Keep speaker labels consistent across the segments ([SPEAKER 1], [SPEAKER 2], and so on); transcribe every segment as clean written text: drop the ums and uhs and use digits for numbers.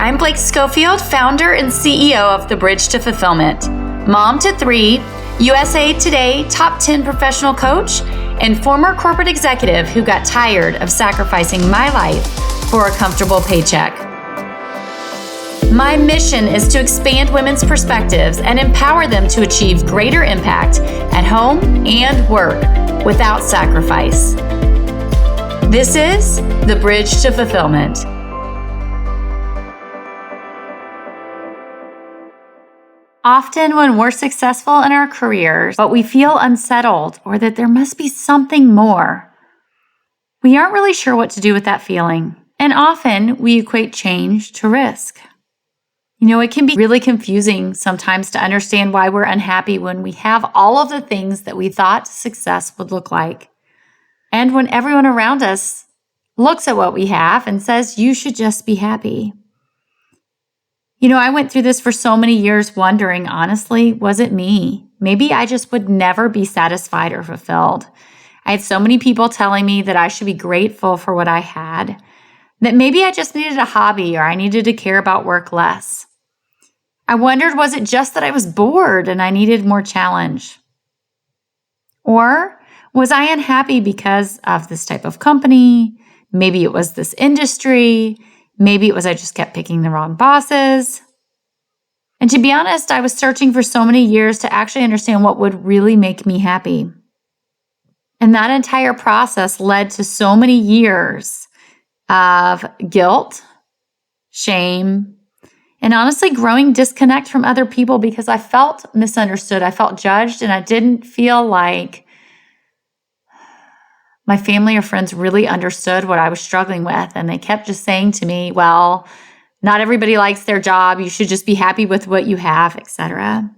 [SPEAKER 1] I'm Blake Schofield, founder and CEO of The Bridge to Fulfillment, mom to 3, USA Today top 10 professional coach, and former corporate executive who got tired of sacrificing my life for a comfortable paycheck. My mission is to expand women's perspectives and empower them to achieve greater impact at home and work without sacrifice. This is The Bridge to Fulfillment. Often when we're successful in our careers, but we feel unsettled or that there must be something more, we aren't really sure what to do with that feeling. And often we equate change to risk. It can be really confusing sometimes to understand why we're unhappy when we have all of the things that we thought success would look like. And when everyone around us looks at what we have and says, you should just be happy. I went through this for so many years wondering, honestly, was it me? Maybe I just would never be satisfied or fulfilled. I had so many people telling me that I should be grateful for what I had, that maybe I just needed a hobby or I needed to care about work less. I wondered, was it just that I was bored and I needed more challenge? Or was I unhappy because of this type of company? Maybe it was this industry. Maybe it was I just kept picking the wrong bosses. And to be honest, I was searching for so many years to actually understand what would really make me happy. And that entire process led to so many years of guilt, shame, and honestly growing disconnect from other people because I felt misunderstood. I felt judged, and I didn't feel like my family or friends really understood what I was struggling with. And they kept just saying to me, well, not everybody likes their job. You should just be happy with what you have, etc.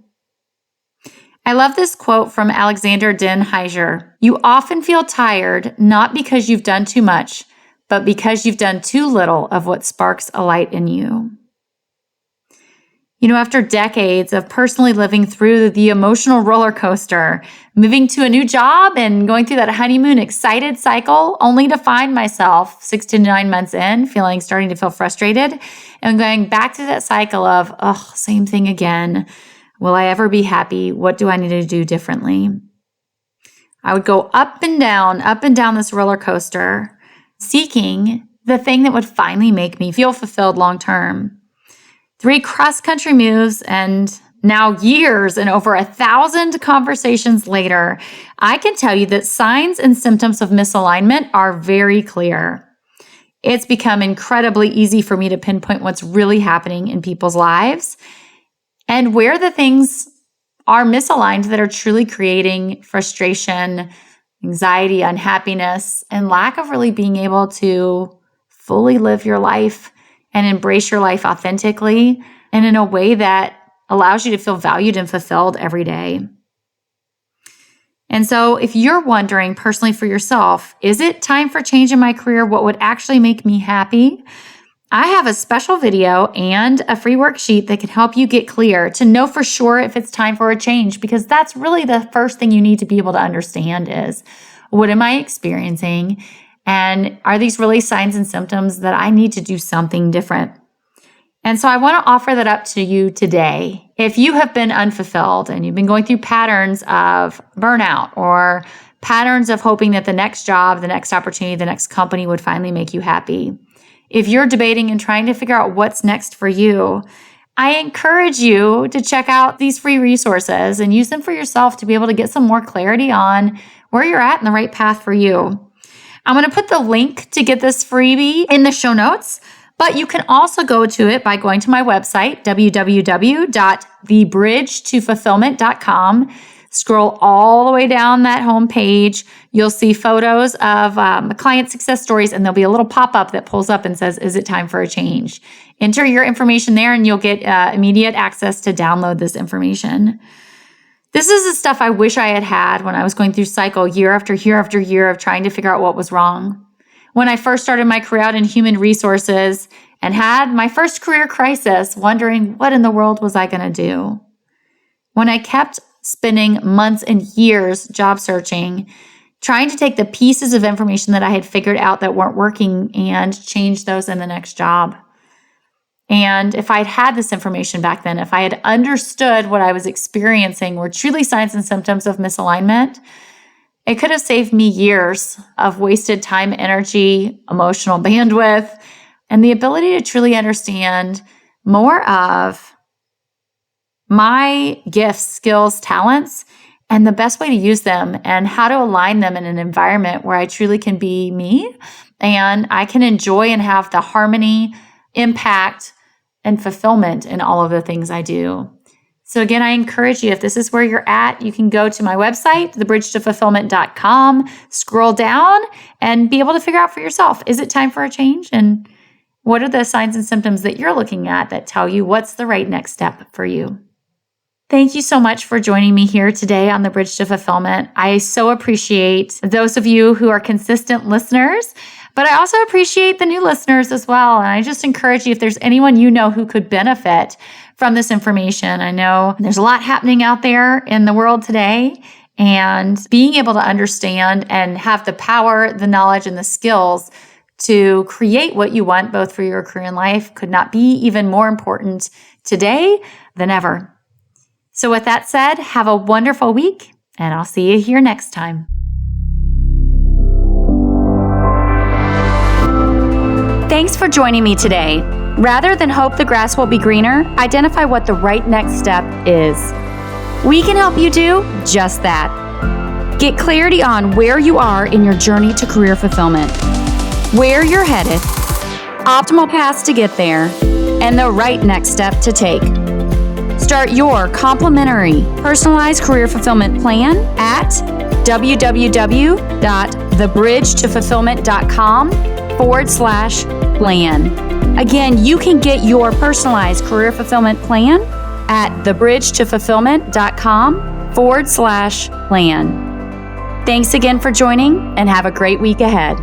[SPEAKER 1] I love this quote from Alexander Den Heiser. You often feel tired, not because you've done too much, but because you've done too little of what sparks a light in you. After decades of personally living through the emotional roller coaster, moving to a new job and going through that honeymoon excited cycle, only to find myself 6 to 9 months in, starting to feel frustrated and going back to that cycle of, same thing again. Will I ever be happy? What do I need to do differently? I would go up and down this roller coaster, seeking the thing that would finally make me feel fulfilled long term. 3 cross-country moves and now years and over 1,000 conversations later, I can tell you that signs and symptoms of misalignment are very clear. It's become incredibly easy for me to pinpoint what's really happening in people's lives and where the things are misaligned that are truly creating frustration, anxiety, unhappiness, and lack of really being able to fully live your life and embrace your life authentically and in a way that allows you to feel valued and fulfilled every day. And so if you're wondering personally for yourself, is it time for change in my career? What would actually make me happy? I have a special video and a free worksheet that can help you get clear to know for sure if it's time for a change, because that's really the first thing you need to be able to understand is, what am I experiencing? And are these really signs and symptoms that I need to do something different? And so I want to offer that up to you today. If you have been unfulfilled and you've been going through patterns of burnout or patterns of hoping that the next job, the next opportunity, the next company would finally make you happy. If you're debating and trying to figure out what's next for you, I encourage you to check out these free resources and use them for yourself to be able to get some more clarity on where you're at in the right path for you. I'm going to put the link to get this freebie in the show notes, but you can also go to it by going to my website, www.thebridgetofulfillment.com. Scroll all the way down that homepage. You'll see photos of client success stories, and there'll be a little pop-up that pulls up and says, is it time for a change? Enter your information there, and you'll get immediate access to download this information. This is the stuff I wish I had had when I was going through cycle year after year after year of trying to figure out what was wrong. When I first started my career out in human resources and had my first career crisis, wondering what in the world was I going to do? When I kept spending months and years job searching, trying to take the pieces of information that I had figured out that weren't working and change those in the next job. And if I'd had this information back then, if I had understood what I was experiencing were truly signs and symptoms of misalignment, it could have saved me years of wasted time, energy, emotional bandwidth, and the ability to truly understand more of my gifts, skills, talents, and the best way to use them and how to align them in an environment where I truly can be me and I can enjoy and have the harmony, impact, and fulfillment in all of the things I do. So again, I encourage you, if this is where you're at, you can go to my website, thebridgetofulfillment.com, scroll down and be able to figure out for yourself, is it time for a change? And what are the signs and symptoms that you're looking at that tell you what's the right next step for you? Thank you so much for joining me here today on The Bridge to Fulfillment. I so appreciate those of you who are consistent listeners, but I also appreciate the new listeners as well. And I just encourage you, if there's anyone you know who could benefit from this information. I know there's a lot happening out there in the world today, and being able to understand and have the power, the knowledge, and the skills to create what you want, both for your career and life, could not be even more important today than ever. So with that said, have a wonderful week, and I'll see you here next time. Thanks for joining me today. Rather than hope the grass will be greener, identify what the right next step is. We can help you do just that. Get clarity on where you are in your journey to career fulfillment, where you're headed, optimal paths to get there, and the right next step to take. Start your complimentary personalized career fulfillment plan at www.thebridgetofulfillment.com/plan. Again, you can get your personalized career fulfillment plan at thebridgetofulfillment.com/plan. Thanks again for joining, and have a great week ahead.